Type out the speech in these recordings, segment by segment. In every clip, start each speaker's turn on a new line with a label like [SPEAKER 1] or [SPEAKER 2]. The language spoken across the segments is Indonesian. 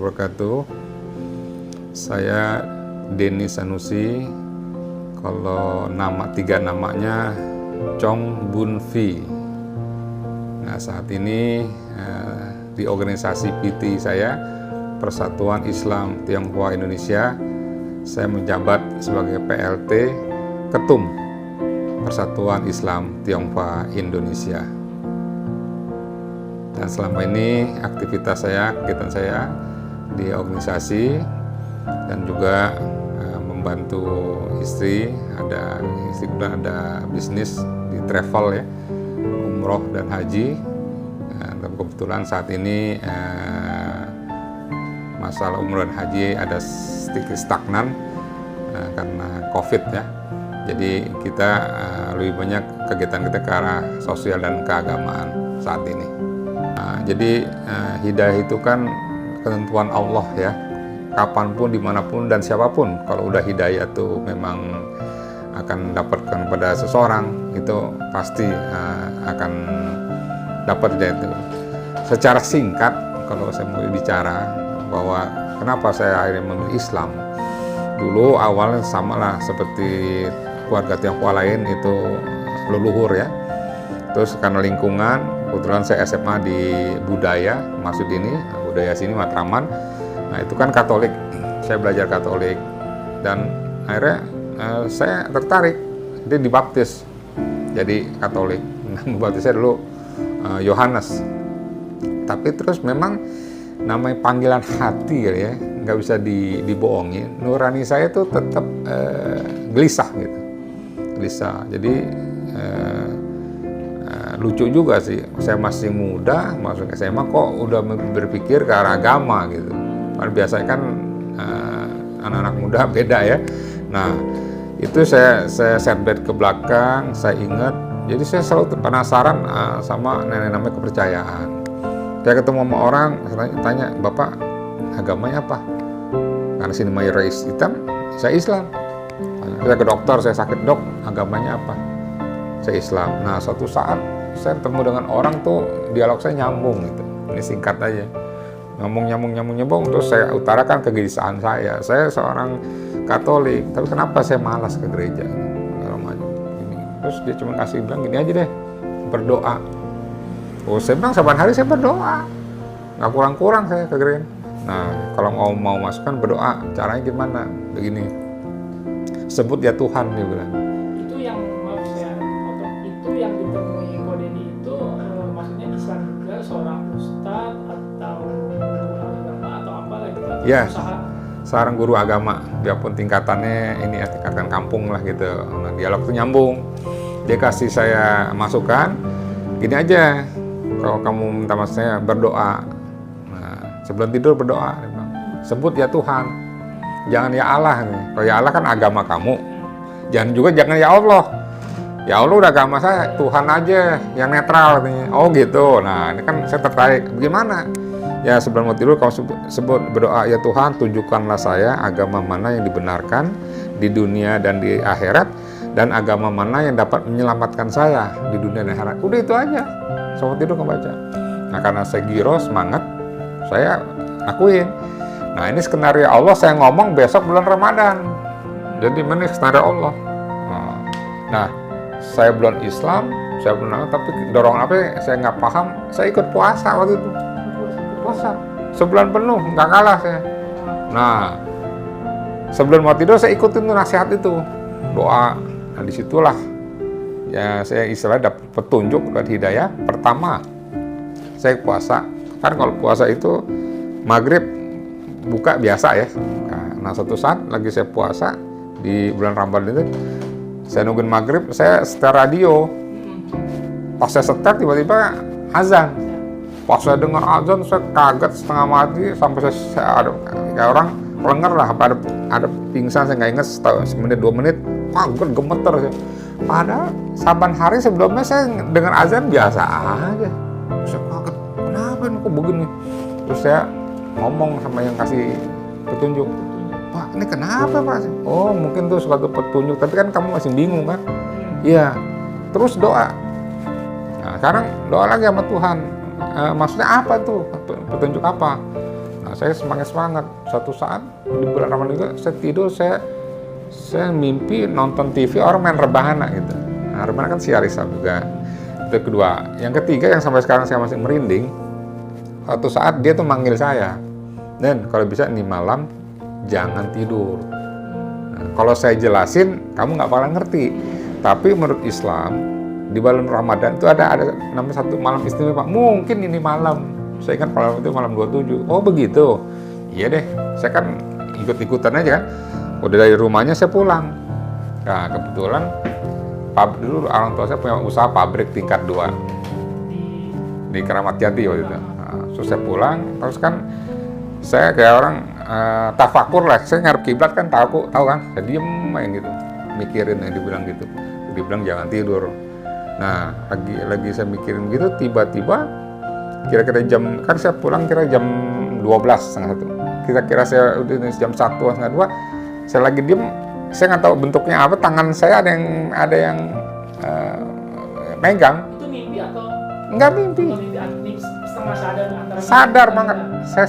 [SPEAKER 1] wabarakatuh. Saya Denny Sanusi. Kalau tiga namanya Chong Bun Vi. Nah, saat ini di organisasi PT saya, Persatuan Islam Tionghoa Indonesia, saya menjabat sebagai PLT Ketum Persatuan Islam Tionghoa Indonesia. Dan selama ini kegiatan saya di organisasi dan juga membantu istri ada bisnis di travel ya, umroh dan haji. Dan kebetulan saat ini masalah umroh dan haji ada sedikit stagnan karena COVID ya. Jadi kita lebih banyak kegiatan kita ke arah sosial dan keagamaan saat ini. Jadi hidayah itu kan ketentuan Allah ya. Kapanpun, dimanapun, dan siapapun, kalau udah hidayah itu memang akan dapatkan pada seseorang, itu pasti akan dapat hidayah itu. Secara singkat, kalau saya mau bicara bahwa kenapa saya akhirnya memilih Islam, dulu awalnya sama lah seperti keluarga Tionghoa lain, itu leluhur ya. Terus karena lingkungan, kebetulan saya SMA di budaya, maksud ini budaya sini Matraman. Nah itu kan Katolik, saya belajar Katolik dan akhirnya saya tertarik, jadi dibaptis jadi Katolik. Baptis saya dulu Yohanes, tapi terus memang namanya panggilan hati ya, nggak bisa dibohongin. Nurani saya tuh tetap gelisah gitu, gelisah. Jadi lucu juga sih, saya masih muda, masuk SMA kok udah berpikir ke arah agama gitu. Karena biasanya kan anak-anak muda beda ya. Nah itu saya setback ke belakang, saya ingat. Jadi saya selalu penasaran sama namanya kepercayaan. Saya ketemu sama orang, saya tanya, Bapak agamanya apa? Karena sini mayoritas hitam, saya Islam. Saya ke dokter, saya sakit, dok agamanya apa? Saya Islam. Nah suatu saat saya ketemu dengan orang tuh, dialog saya nyambung gitu. Ini singkat aja. Nyambung, terus saya utarakan kegelisahan saya. Saya seorang Katolik, tapi kenapa saya malas ke gereja? Terus dia cuma bilang gini aja deh, berdoa. Oh, saya bilang saban hari saya berdoa, nggak kurang-kurang saya ke gereja. Nah, kalau mau masukkan berdoa, caranya gimana? Begini, sebut ya Tuhan, dia bilang.
[SPEAKER 2] Itu yang maaf saya potong, itu yang ditemui Ko Denny itu maksudnya Islam juga, seorang ustadz atau agama atau apa lagi?
[SPEAKER 1] Ya, seorang guru agama, biarpun tingkatannya ini ya tingkatan kampung lah gitu. Nah, dialog itu nyambung. Dia kasih saya masukan, gini aja, kalau kamu minta maksud saya berdoa. Nah, sebelum tidur berdoa, sebut ya Tuhan, jangan ya Allah nih. Kalau ya Allah kan agama kamu, jangan ya Allah. Ya Allah udah agama saya, Tuhan aja yang netral katanya. Oh gitu. Nah ini kan saya tertarik. Bagaimana? Ya sebelum mau tidur kamu sebut berdoa, ya Tuhan tunjukkanlah saya agama mana yang dibenarkan di dunia dan di akhirat, dan agama mana yang dapat menyelamatkan saya di dunia dan akhirat. Udah itu aja. Sebelum tidur kamu baca. Nah karena saya giro semangat, saya lakuin. Nah ini skenario Allah, saya ngomong besok bulan Ramadan. Jadi ini skenario Allah. Nah saya bulan Islam, saya bulan tapi dorongan apa saya nggak paham, saya ikut puasa waktu itu. Puasa sebulan penuh, nggak kalah saya. Nah sebelum mau tidur saya ikutin tuh nasihat itu, doa. Nah disitulah ya saya istilahnya dapat petunjuk dan hidayah. Pertama saya puasa, kan kalau puasa itu maghrib buka biasa ya. Nah suatu saat lagi saya puasa di bulan Ramadan itu, saya nungguin maghrib, saya setel radio. Pas saya setel tiba-tiba azan. Pas saya dengar azan, saya kaget setengah mati, sampai saya ada kayak orang lenger lah, ada pingsan, saya nggak ingat, semenit 2 menit, kaget gemeter saya. Padahal saban hari sebelumnya saya dengar azan biasa aja. Saya kaget, kenapa ini kok begini? Terus saya ngomong sama yang kasih petunjuk, Pak ini kenapa Pak? Oh mungkin tuh suatu petunjuk, tapi kan kamu masih bingung kan? Iya, terus doa. Nah sekarang doa lagi sama Tuhan. Maksudnya apa tuh? Petunjuk apa? Nah, Nah, saya semangat. Suatu saat di bulan Ramadan juga saya tidur, saya mimpi nonton TV orang main rebana gitu. Nah, rebana kan siar Islam juga. Itu kedua. Yang ketiga yang sampai sekarang saya masih merinding, suatu saat dia tuh manggil saya, Dan kalau bisa nih malam jangan tidur. Nah, kalau saya jelasin kamu nggak bakal ngerti. Tapi menurut Islam di bulan Ramadan itu ada namanya satu malam istimewa. Mungkin ini malam. Saya ingat malam itu malam 27. Oh begitu. Iya deh. Saya kan ikut-ikutan aja kan. Udah dari rumahnya saya pulang. Nah kebetulan dulu orang tua saya punya usaha pabrik tingkat 2 di Keramat Jati waktu itu. Nah, terus saya pulang. Terus kan saya kayak orang tafakur lah. Saya ngarep kiblat kan tahu kan. Saya diem main gitu. Mikirin yang dibilang gitu. Dibilang jangan tidur. Nah, lagi saya mikirin gitu, tiba-tiba kira-kira jam, kan saya pulang kira jam 12:30. Kira-kira saya udah jam 1:30, saya lagi diem, saya nggak tahu bentuknya apa, tangan saya ada yang megang.
[SPEAKER 2] Itu mimpi atau?
[SPEAKER 1] Nggak mimpi.
[SPEAKER 2] Setengah sadar antara
[SPEAKER 1] sadar banget, saya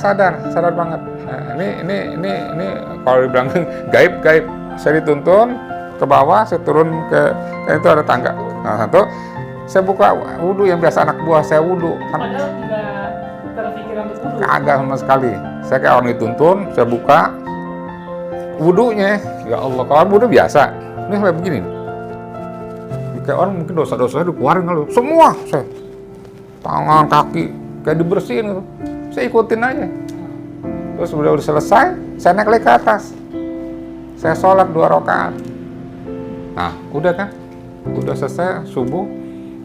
[SPEAKER 1] sadar banget. Nah, ini kalau dibilang gaib. Saya dituntun ke bawah, saya turun ke itu ada tangga. Nah, satu, saya buka wudhu yang biasa anak buah saya wudhu.
[SPEAKER 2] Padahal nggak terpikiran untuk wudhu.
[SPEAKER 1] Kagak sama sekali. Saya kayak orang dituntun, saya buka wudhunya. Ya Allah, kalau wudhu biasa. Ini kayak begini. Kayak orang mungkin dosa-dosanya dikeluarin kalau semua. Saya tangan, kaki kayak dibersihin gitu. Saya ikutin aja. Terus udah selesai, saya naik lagi ke atas. Saya sholat 2 rakaat. Nah, udah kan? Udah selesai subuh,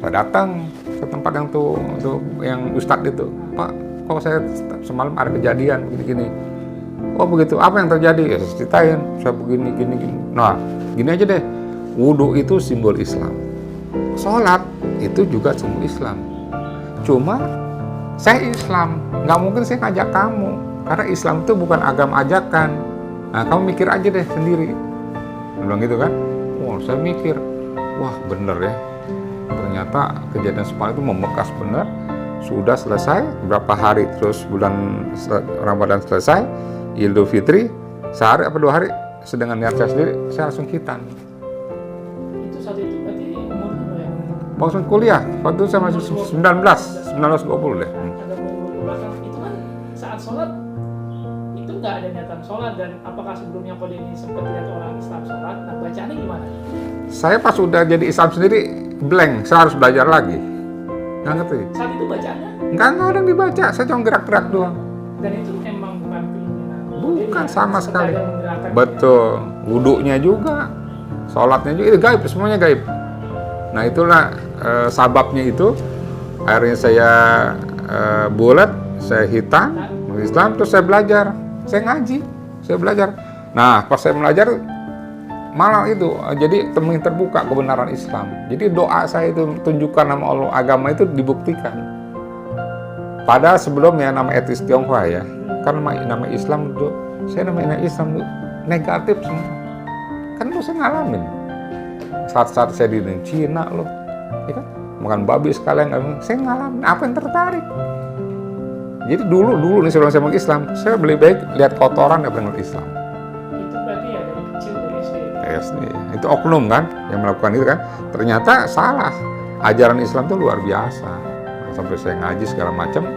[SPEAKER 1] saya datang ke tempat yang ustadz itu. Pak, kok saya semalam ada kejadian begini-gini. Oh begitu, apa yang terjadi? Ya saya ceritain, saya begini, gini. Nah, gini aja deh. Wudhu itu simbol Islam. Sholat itu juga simbol Islam. Cuma saya Islam, nggak mungkin saya ngajak kamu. Karena Islam itu bukan agama ajakan. Nah, kamu mikir aja deh sendiri. Dia bilang gitu kan. Oh, saya mikir, wah bener ya. Ternyata kejadian semalam itu membekas bener. Sudah selesai, berapa hari terus bulan Ramadan selesai, Idul Fitri, sehari apa 2 hari, sedangkan niat saya sendiri, saya langsung khitan.
[SPEAKER 2] Itu saat itu berarti umur berapa ya?
[SPEAKER 1] Langsung kuliah, waktu itu saya masih 1920 deh.
[SPEAKER 2] Ada umur belakang, itu kan saat sholat, itu nggak ada niatan sholat, dan apakah sebelumnya kode ini sempat lihat orang Islam sholat, nah bacaannya gimana?
[SPEAKER 1] Saya pas udah jadi Islam sendiri, blank, saya harus belajar lagi. Nggak ngerti.
[SPEAKER 2] Saat itu bacaannya?
[SPEAKER 1] Nggak ada yang dibaca, saya cuma gerak-gerak doang.
[SPEAKER 2] Dan itu emang bukan keinginan.
[SPEAKER 1] Bukan sama sekali.
[SPEAKER 2] Menggerakkan
[SPEAKER 1] Betul, wudhunya juga, sholatnya juga, itu gaib, semuanya gaib. Nah itulah sababnya itu, akhirnya saya bulat, saya hitam, Islam, terus saya belajar, saya ngaji, saya belajar. Nah pas saya belajar, malah itu, jadi temuin terbuka kebenaran Islam. Jadi doa saya itu tunjukkan nama Allah, agama itu dibuktikan. Padahal sebelumnya nama etnis Tionghoa ya, kan nama Islam itu, saya nama Islam itu negatif semua. Kan itu saya ngalamin. Saat-saat saya di Cina loh, ya kan? Makan babi sekalian, saya ngalamin. Apa yang tertarik? Jadi dulu nih sebelum saya masuk Islam, saya lebih baik lihat kotoran daripada Islam.
[SPEAKER 2] itu berarti ya dari kecil, dari SD.
[SPEAKER 1] SD. Itu oknum kan yang melakukan itu kan. Ternyata salah. Ajaran Islam itu luar biasa. Nah, sampai saya ngaji segala macam,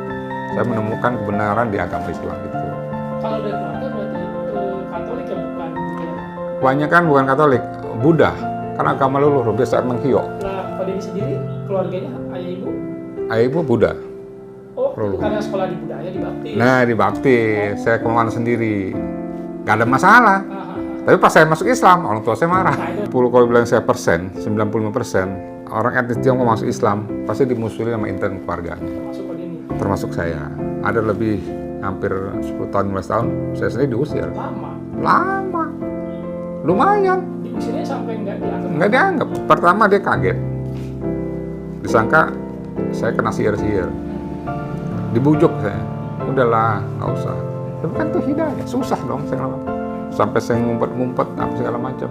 [SPEAKER 1] saya menemukan kebenaran di agama Islam itu.
[SPEAKER 2] Kalau dari keluarga berarti Katolik ya, bukan?
[SPEAKER 1] Kebanyakan bukan Katolik, Buddha. Karena agama leluhur biasa menghiyo.
[SPEAKER 2] Nah, Pak Denny sendiri, keluarganya, ayah ibu?
[SPEAKER 1] Ayah ibu Buddha.
[SPEAKER 2] Oh, karena sekolah di budaya, dibaptis.
[SPEAKER 1] Nah, dibaptis. Saya kemana sendiri. Gak ada masalah. Tapi pas saya masuk Islam, orang tua saya marah. 10 kalau bilang saya 95%, orang etnis Tionghoa masuk Islam, pasti dimusuhin sama intern keluarganya.
[SPEAKER 2] Termasuk Pak Denny.
[SPEAKER 1] Termasuk saya. Ada lebih hampir 10 tahun, 15 tahun, saya sendiri diusir. Lama. Lumayan.
[SPEAKER 2] Diusirnya sampai nggak dianggap?
[SPEAKER 1] Nggak dianggap. Pertama dia kaget. Disangka saya kena sihir-sihir. Dibujuk saya. Udahlah, nggak usah. Tapi kan itu hidayah. Susah dong saya ngelawan. Sampai saya ngumpet-ngumpet, apa segala macam.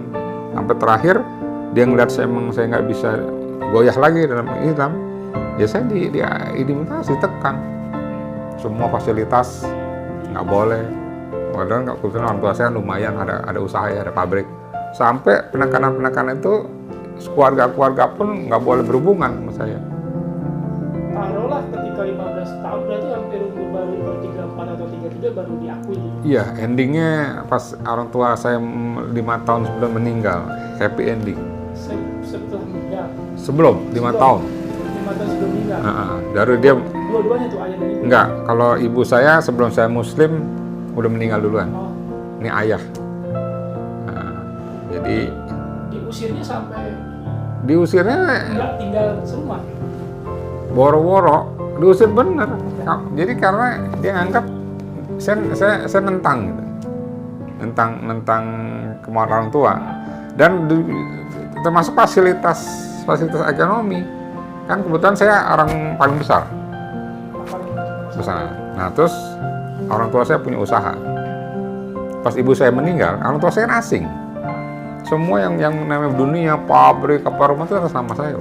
[SPEAKER 1] Sampai terakhir, dia ngeliat saya emang saya nggak bisa goyah lagi dalam Islam. Ya saya diimitasi, tekan. Semua fasilitas nggak boleh. Padahal kebetulan orang tua saya lumayan ada usaha ya, ada pabrik. Sampai penekanan itu keluarga pun nggak boleh berhubungan sama saya.
[SPEAKER 2] Taruhlah ketika 15 tahun berarti hampir umur baru 34 atau 33 baru diakui.
[SPEAKER 1] Iya, endingnya pas orang tua saya 5 tahun sebelum meninggal, happy ending.
[SPEAKER 2] Setelah meninggal.
[SPEAKER 1] Sebelum 5 tahun.
[SPEAKER 2] 5 tahun sebelum meninggal.
[SPEAKER 1] Dari dia
[SPEAKER 2] Dua-duanya tuh ayah dan ibu.
[SPEAKER 1] enggak, kalau ibu saya sebelum saya muslim udah meninggal duluan.
[SPEAKER 2] Oh,
[SPEAKER 1] Ini ayah. Jadi
[SPEAKER 2] diusirnya sampai
[SPEAKER 1] diusirnya
[SPEAKER 2] nggak tinggal serumah.
[SPEAKER 1] boro-boro, diusir bener. Jadi karena dia nganggap saya nentang gitu. Nentang kemauan orang tua. Dan termasuk fasilitas ekonomi. Kan kebetulan saya orang paling besar. Nah, terus orang tua saya punya usaha. Pas ibu saya meninggal, orang tua saya kan asing. Semua yang namanya dunia, pabrik, rumah itu atas nama saya.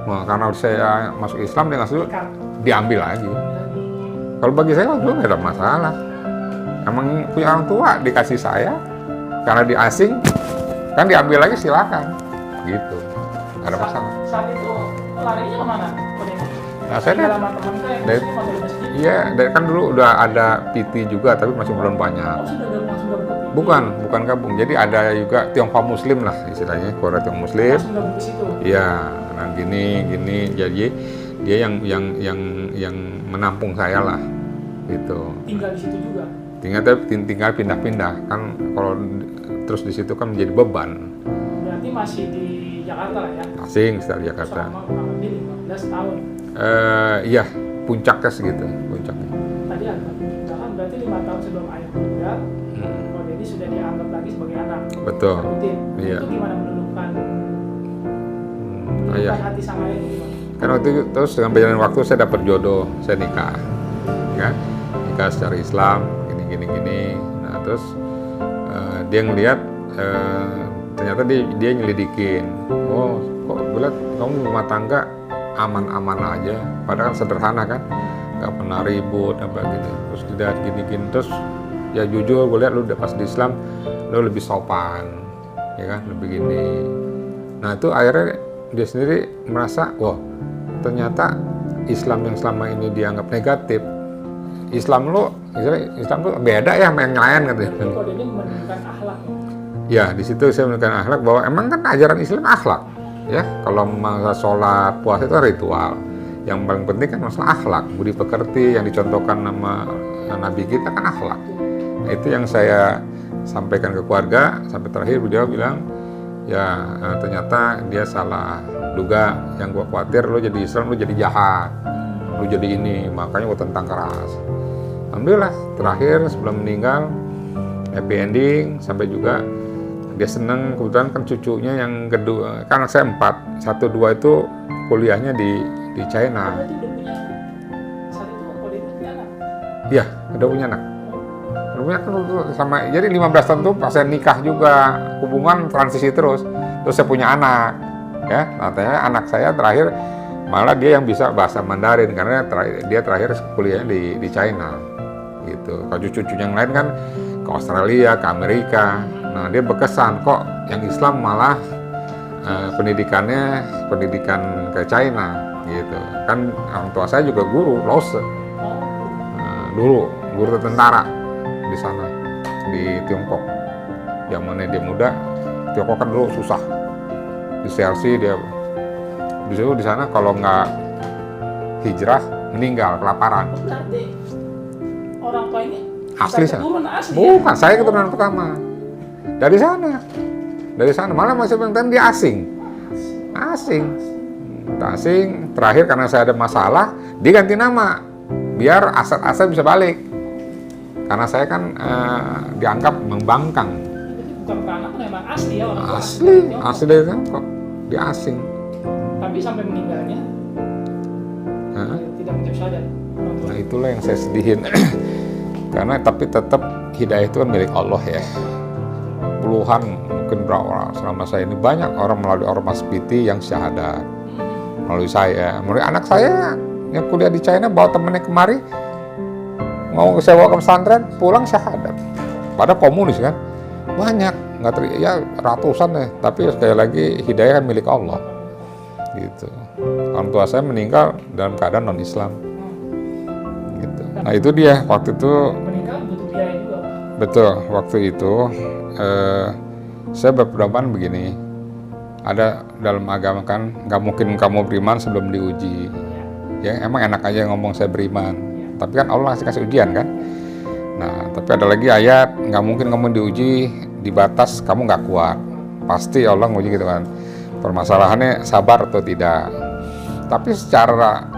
[SPEAKER 1] Nah, karena saya masuk Islam, dia nggak setuju, diambil lagi. Kalau bagi saya dulu nggak ada masalah. Emang punya orang tua dikasih saya, karena dia asing, kan diambil lagi silakan. Gitu, nggak ada masalah.
[SPEAKER 2] Saat itu larinya kemana?
[SPEAKER 1] Nah, saya
[SPEAKER 2] tinggal sama teman saya,
[SPEAKER 1] dari,
[SPEAKER 2] masuk di masjid.
[SPEAKER 1] iya, dari kan dulu udah ada PT juga, tapi masih belum banyak.
[SPEAKER 2] Oh, sudah gabung ke PT?
[SPEAKER 1] Bukan gabung. Jadi ada juga Tionghoa Muslim lah istilahnya, Korea Tionghoa Muslim.
[SPEAKER 2] Langsung gabung ke situ?
[SPEAKER 1] Iya, nah gini, jadi dia yang menampung saya lah, gitu.
[SPEAKER 2] Tinggal di situ juga?
[SPEAKER 1] Tinggal pindah-pindah kan, kalau terus di situ kan menjadi beban.
[SPEAKER 2] Berarti masih di Jakarta lah ya?
[SPEAKER 1] Asing setelah Jakarta.
[SPEAKER 2] Selama kurang lebih 15 tahun.
[SPEAKER 1] Iya, puncaknya segitu, puncaknya.
[SPEAKER 2] Tadi ada, bahkan berarti 5 tahun sebelum ayah meninggal, Ko Deddy sudah dianggap lagi sebagai anak.
[SPEAKER 1] Betul.
[SPEAKER 2] Rutin.
[SPEAKER 1] Iya.
[SPEAKER 2] Itu gimana menundukkan
[SPEAKER 1] Iya.
[SPEAKER 2] hati sang ayah itu gimana?
[SPEAKER 1] Kan waktu itu terus dengan berjalan waktu saya dapat jodoh, saya nikah, ya, nikah secara Islam, gini. Nah terus dia ngelihat ternyata dia nyelidikin, oh kok gue liat kamu rumah tangga aman-aman aja, padahal sederhana kan, nggak pernah ribut apa gitu. Terus dia gini, terus ya jujur gue lihat lu udah pas di Islam, lu lebih sopan, ya kan, lebih gini. Nah itu akhirnya dia sendiri merasa, wah ternyata Islam yang selama ini dianggap negatif, Islam lu beda ya sama yang lain katanya.
[SPEAKER 2] Jadi Ko Deddy menunjukkan akhlak.
[SPEAKER 1] Ya di situ saya menunjukkan akhlak bahwa emang kan ajaran Islam akhlak, ya. Kalau masalah sholat, puasa itu ritual. Yang paling penting kan masalah akhlak, budi pekerti yang dicontohkan nama Nabi kita kan akhlak. Nah, itu yang saya sampaikan ke keluarga sampai terakhir beliau bilang, ya ternyata dia salah duga, yang gua khawatir lo jadi Islam lo jadi jahat, lo jadi ini, makanya gua tentang keras. Alhamdulillah terakhir sebelum meninggal happy ending, sampai juga dia seneng. Kebetulan kan cucunya yang kedua, kan anak saya 4, 1, 2 itu kuliahnya di China.
[SPEAKER 2] Berarti udah punya, saat itu Ko Deddy punya anak?
[SPEAKER 1] Iya, udah punya anak. Punya kan sama, jadi 15 tahun tuh pas saya nikah juga, hubungan transisi terus saya punya anak, ya. Katanya anak saya terakhir malah dia yang bisa bahasa Mandarin karena dia terakhir kuliahnya di China, gitu. Kalau cucu yang lain kan ke Australia, ke Amerika. Nah dia berkesan kok yang Islam malah pendidikan ke China, gitu. Kan orang tua saya juga guru Lause, dulu guru tentara di sana di Tiongkok. Zamannya dia muda, Tiongkok kan dulu susah. Di CRC dia di sana kalau nggak hijrah meninggal kelaparan.
[SPEAKER 2] Berarti orang tua ini
[SPEAKER 1] Asli saya.
[SPEAKER 2] keturunan asli.
[SPEAKER 1] Bukan, saya keturunan pertama. Dari sana malah masih penting dia asing. Terakhir karena saya ada masalah, diganti nama biar aset-aset bisa balik. Karena saya kan dianggap membangkang.
[SPEAKER 2] Bukan karena memang asli ya orang tua.
[SPEAKER 1] Asli dari sana kok dia asing.
[SPEAKER 2] Tapi sampai meninggalnya tidak menjadi syahadat orang tua.
[SPEAKER 1] Nah itulah yang saya sedihin. Karena tapi tetap hidayah itu kan milik Allah ya. Puluhan mungkin berapa selama saya ini banyak orang melalui ormas PT yang syahadat. Melalui saya, melalui anak saya yang kuliah di China bawa temennya kemari mau saya bawa ke pesantren, pulang syahadat. Padahal komunis kan, banyak, nggak ya ratusan ya. Tapi sekali lagi hidayah kan milik Allah, gitu. Orang tua saya meninggal dalam keadaan non Islam, gitu. Nah itu dia waktu itu.
[SPEAKER 2] Meninggal butuh biaya juga, Pak.
[SPEAKER 1] Betul, waktu itu saya berpendapat begini, ada dalam agama kan, nggak mungkin kamu beriman sebelum diuji. Ya emang enak aja ngomong saya beriman, tapi kan Allah kasih ujian kan. Nah tapi ada lagi ayat, nggak mungkin kamu diuji di batas kamu nggak kuat, pasti Allah nguji gitu kan. Permasalahannya sabar atau tidak. Tapi secara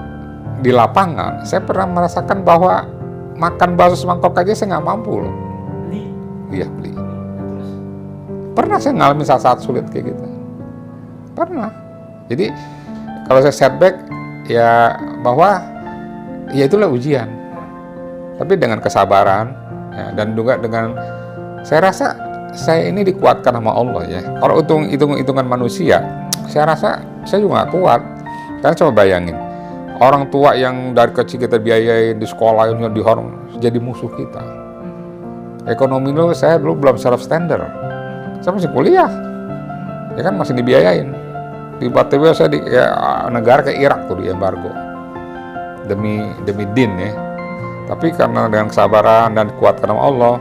[SPEAKER 1] di lapangan saya pernah merasakan bahwa makan bakso semangkok aja saya nggak mampu loh.
[SPEAKER 2] Beli.
[SPEAKER 1] Iya beli.
[SPEAKER 2] Terus
[SPEAKER 1] Pernah saya ngalamin saat-saat sulit kayak gitu. Pernah. Jadi kalau saya setback ya bahwa ya itulah ujian. Tapi dengan kesabaran ya, dan juga dengan saya rasa saya ini dikuatkan sama Allah ya. Kalau hitungan manusia, saya rasa saya juga nggak kuat. Karena coba bayangin, orang tua yang dari kecil kita biayain di sekolah yang dihormat jadi musuh kita. Ekonomi dulu saya belum self standard. Saya masih kuliah, ya kan masih dibiayain. Tiba-tiba saya di negara kayak Irak tuh di embargo demi din ya. Tapi karena dengan kesabaran dan kuatkan sama Allah,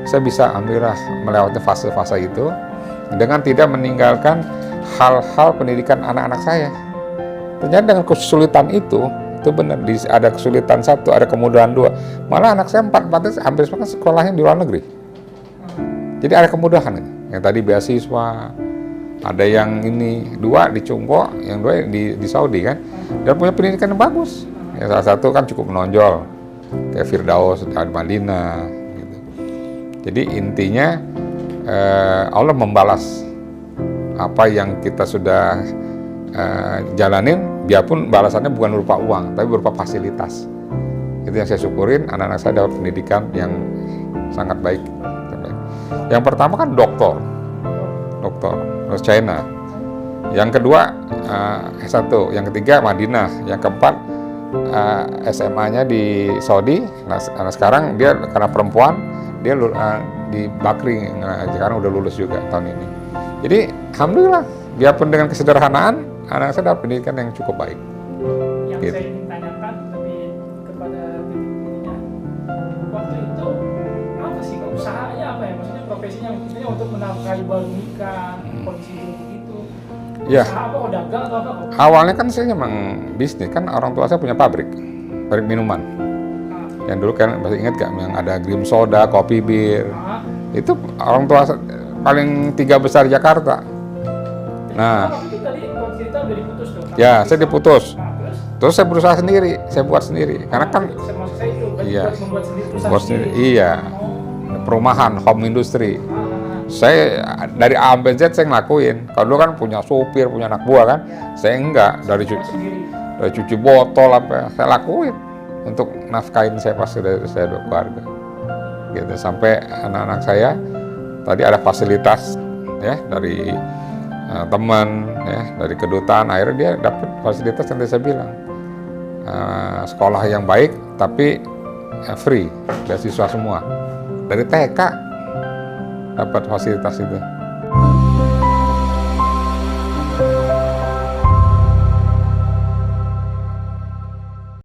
[SPEAKER 1] saya bisa alhamdulillah melewati fase-fase itu dengan tidak meninggalkan hal-hal pendidikan anak-anak saya. Ternyata dengan kesulitan itu benar, ada kesulitan satu, ada kemudahan dua. Malah anak saya empat hampir semua sekolahnya di luar negeri. Jadi ada kemudahan. Yang tadi beasiswa, ada yang ini dua di Cungko, yang dua di Saudi kan. Dia punya pendidikan yang bagus. Yang salah satu kan cukup menonjol, kayak Firdaus di Madinah. Gitu. Jadi intinya Allah membalas apa yang kita sudah jalanin, biarpun balasannya bukan berupa uang, tapi berupa fasilitas. Itu yang saya syukurin, anak-anak saya dapat pendidikan yang sangat baik. Yang pertama kan doktor, terus China. Yang kedua S1, yang ketiga Madinah, yang keempat SMA-nya di Saudi. Nah sekarang dia karena perempuan, dia di Bakri, sekarang udah lulus juga tahun ini. Jadi alhamdulillah, biarpun dengan kesederhanaan, anak saya dapat pendidikan yang cukup baik.
[SPEAKER 2] Yang
[SPEAKER 1] Gitu.
[SPEAKER 2] saya ingin tanyakan lebih kepada dirinya, waktu itu apa sih usahanya apa ya? Maksudnya profesinya misalnya untuk menafkahi baru nikah, kondisi begitu.
[SPEAKER 1] Ya.
[SPEAKER 2] Usaha apa? Oh, dagang atau apa?
[SPEAKER 1] Awalnya kan saya memang bisnis, kan orang tua saya punya pabrik minuman. Yang dulu kan masih ingat gak, yang ada Grim Soda, Kopi Bir. Itu orang tua paling 3 besar Jakarta. Nah,
[SPEAKER 2] itu tadi kalau cerita udah diputus tuh.
[SPEAKER 1] ya saya diputus.
[SPEAKER 2] Nah,
[SPEAKER 1] Terus saya berusaha sendiri, saya buat sendiri. Karena kan
[SPEAKER 2] maksud saya itu kan
[SPEAKER 1] iya,
[SPEAKER 2] membuat sendiri perusahaan
[SPEAKER 1] buat sendiri. Iya, perumahan, home industry. Saya dari A sampai Z saya ngelakuin. Kalau dulu kan punya supir, punya anak buah kan, saya enggak. Dari cuci botol apa, saya lakuin untuk nafkahin saya pas saya keluarga. Gitu sampai anak-anak saya tadi ada fasilitas ya dari teman ya, dari kedutaan, akhirnya dia dapat fasilitas yang saya bilang. Sekolah yang baik tapi free, beasiswa semua. Dari TK dapat fasilitas itu.